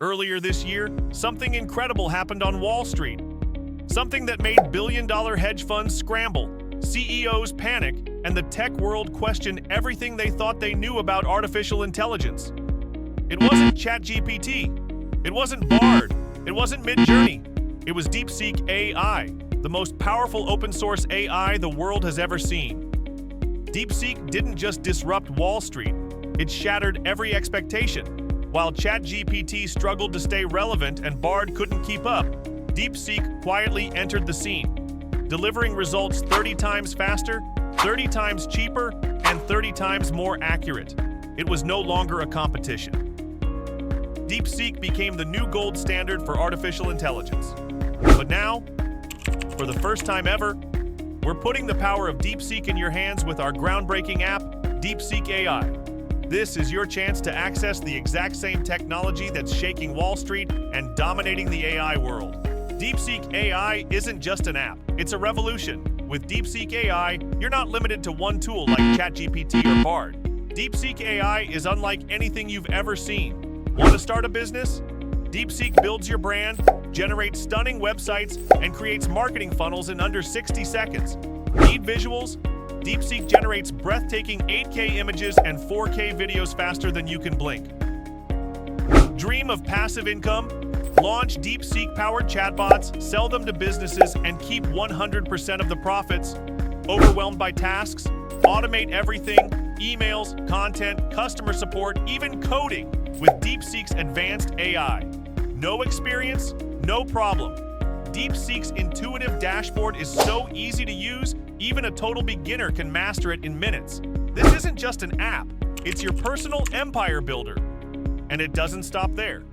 Earlier this year, something incredible happened on Wall Street. Something that made billion-dollar hedge funds scramble, CEOs panic, and the tech world question everything they thought they knew about artificial intelligence. It wasn't ChatGPT. It wasn't Bard. It wasn't Midjourney. It was DeepSeek AI, the most powerful open-source AI the world has ever seen. DeepSeek didn't just disrupt Wall Street. It shattered every expectation. While ChatGPT struggled to stay relevant and Bard couldn't keep up, DeepSeek quietly entered the scene, delivering results 30 times faster, 30 times cheaper, and 30 times more accurate. It was no longer a competition. DeepSeek became the new gold standard for artificial intelligence. But now, for the first time ever, we're putting the power of DeepSeek in your hands with our groundbreaking app, DeepSeek AI. This is your chance to access the exact same technology that's shaking Wall Street and dominating the AI world. DeepSeek AI isn't just an app, it's a revolution. With DeepSeek AI, you're not limited to one tool like ChatGPT or Bard. DeepSeek AI is unlike anything you've ever seen. Want to start a business? DeepSeek builds your brand, generates stunning websites, and creates marketing funnels in under 60 seconds. Need visuals? DeepSeek generates breathtaking 8K images and 4K videos faster than you can blink. Dream of passive income? Launch DeepSeek-powered chatbots, sell them to businesses, and keep 100% of the profits. Overwhelmed by tasks? Automate everything: emails, content, customer support, even coding with DeepSeek's advanced AI. No experience? No problem. DeepSeek's intuitive dashboard is so easy to use, even a total beginner can master it in minutes. This isn't just an app, it's your personal empire builder. And it doesn't stop there.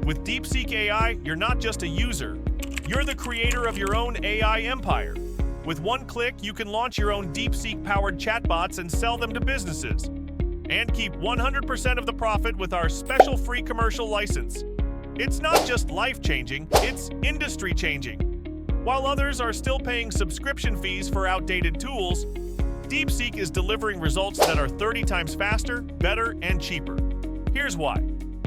With DeepSeek AI, you're not just a user, you're the creator of your own AI empire. With one click, you can launch your own DeepSeek-powered chatbots and sell them to businesses. And keep 100% of the profit with our special free commercial license. It's not just life-changing, it's industry-changing. While others are still paying subscription fees for outdated tools, DeepSeek is delivering results that are 30 times faster, better, and cheaper. Here's why.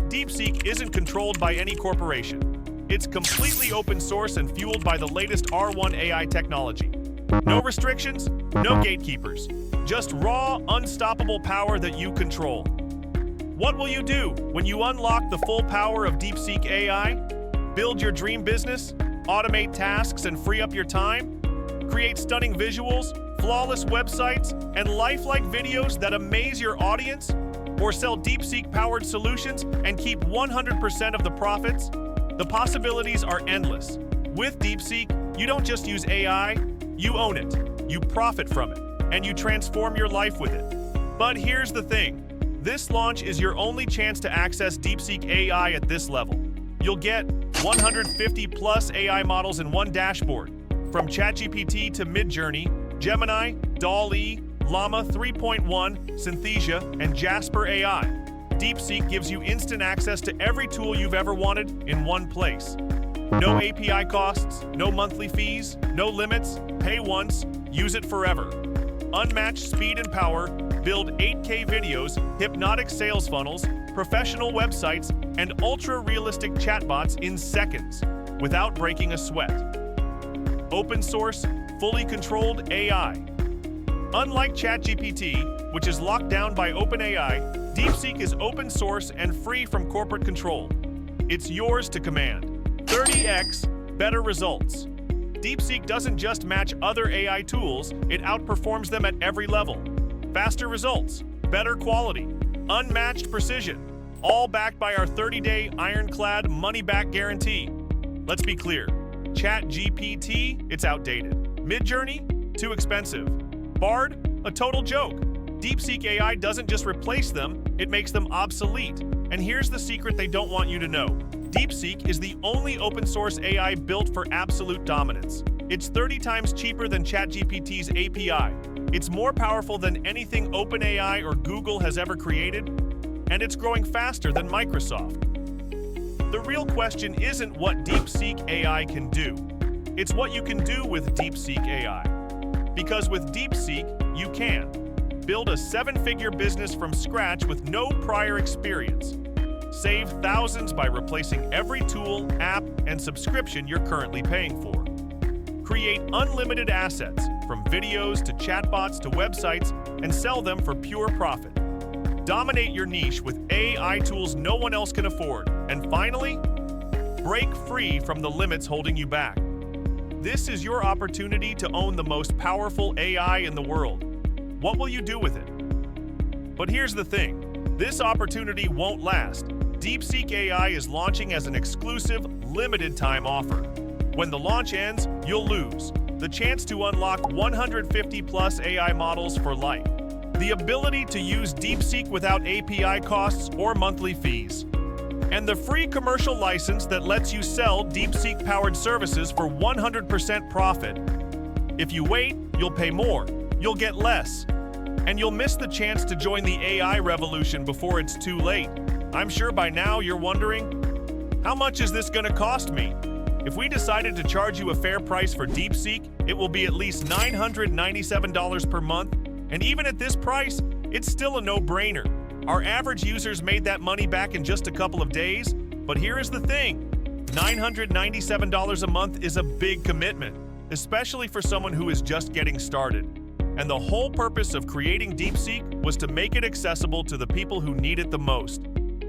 DeepSeek isn't controlled by any corporation. It's completely open source and fueled by the latest R1 AI technology. No restrictions, no gatekeepers. Just raw, unstoppable power that you control. What will you do when you unlock the full power of DeepSeek AI? Build your dream business? Automate tasks and free up your time? Create stunning visuals, flawless websites, and lifelike videos that amaze your audience? Or sell DeepSeek-powered solutions and keep 100% of the profits? The possibilities are endless. With DeepSeek, you don't just use AI, you own it, you profit from it, and you transform your life with it. But here's the thing. This launch is your only chance to access DeepSeek AI at this level. You'll get 150-plus AI models in one dashboard, from ChatGPT to Midjourney, Gemini, DALL-E, Llama 3.1, Synthesia, and Jasper AI. DeepSeek gives you instant access to every tool you've ever wanted in one place. No API costs, no monthly fees, no limits. Pay once, use it forever. Unmatched speed and power. Build 8K videos, hypnotic sales funnels, professional websites, and ultra-realistic chatbots in seconds, without breaking a sweat. Open source, fully controlled AI. Unlike ChatGPT, which is locked down by OpenAI, DeepSeek is open source and free from corporate control. It's yours to command. 30x better results. DeepSeek doesn't just match other AI tools, it outperforms them at every level. Faster results, better quality, unmatched precision, all backed by our 30-day ironclad money-back guarantee. Let's be clear, ChatGPT, it's outdated. Midjourney, too expensive. Bard, a total joke. DeepSeek AI doesn't just replace them, it makes them obsolete. And here's the secret they don't want you to know. DeepSeek is the only open-source AI built for absolute dominance. It's 30 times cheaper than ChatGPT's API. It's more powerful than anything OpenAI or Google has ever created, and it's growing faster than Microsoft. The real question isn't what DeepSeek AI can do. It's what you can do with DeepSeek AI. Because with DeepSeek, you can build a 7-figure business from scratch with no prior experience. Save thousands by replacing every tool, app, and subscription you're currently paying for. Create unlimited assets, from videos to chatbots to websites, and sell them for pure profit. Dominate your niche with AI tools no one else can afford. And finally, break free from the limits holding you back. This is your opportunity to own the most powerful AI in the world. What will you do with it? But here's the thing. This opportunity won't last. DeepSeek AI is launching as an exclusive, limited-time offer. When the launch ends, you'll lose the chance to unlock 150-plus AI models for life, the ability to use DeepSeek without API costs or monthly fees, and the free commercial license that lets you sell DeepSeek-powered services for 100% profit. If you wait, you'll pay more, you'll get less, and you'll miss the chance to join the AI revolution before it's too late. I'm sure by now you're wondering, how much is this going to cost me? If we decided to charge you a fair price for DeepSeek, it will be at least $997 per month, and even at this price, it's still a no-brainer. Our average users made that money back in just a couple of days, but here is the thing. $997 a month is a big commitment, especially for someone who is just getting started. And the whole purpose of creating DeepSeek was to make it accessible to the people who need it the most.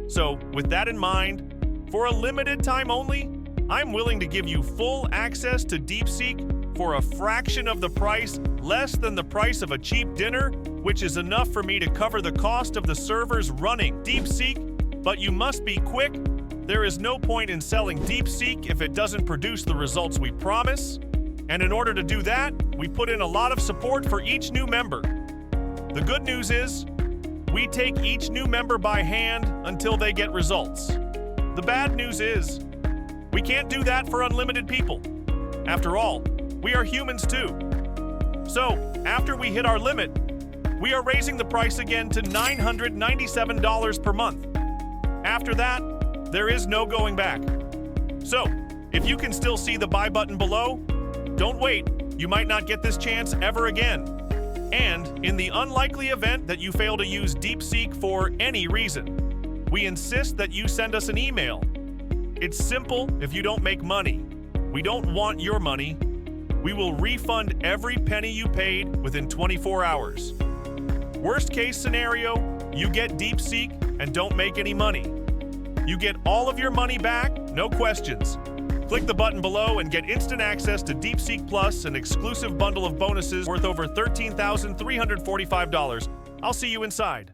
So, with that in mind, for a limited time only, I'm willing to give you full access to DeepSeek for a fraction of the price, less than the price of a cheap dinner, which is enough for me to cover the cost of the servers running DeepSeek. But you must be quick. There is no point in selling DeepSeek if it doesn't produce the results we promise. And in order to do that, we put in a lot of support for each new member. The good news is, we take each new member by hand until they get results. The bad news is, we can't do that for unlimited people. After all, we are humans too. So, after we hit our limit, we are raising the price again to $997 per month. After that, there is no going back. So, if you can still see the buy button below, don't wait. You might not get this chance ever again. And in the unlikely event that you fail to use DeepSeek for any reason, we insist that you send us an email. It's simple if you don't make money. We don't want your money. We will refund every penny you paid within 24 hours. Worst case scenario, you get DeepSeek and don't make any money. You get all of your money back, no questions. Click the button below and get instant access to DeepSeek Plus, an exclusive bundle of bonuses worth over $13,345. I'll see you inside.